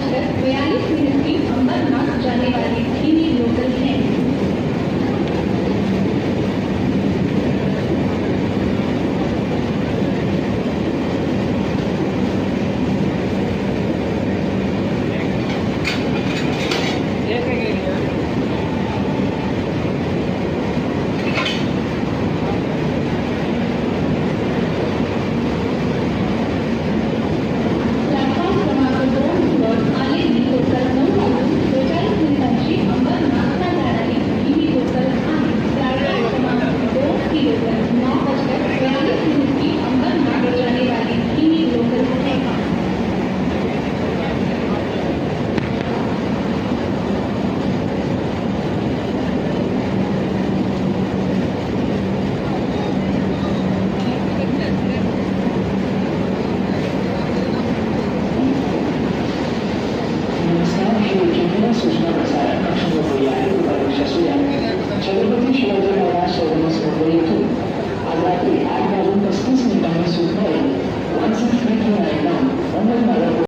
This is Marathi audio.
42 की अंबरनाथ जाने वाली धीमी लोकल है। सूचना प्रसारण कक्ष मुंबई आहे उपाध्यक्ष सूर्या छत्रपती शिवाजी महाराज शोरूम मुंबई येथून आज रात्री 8:35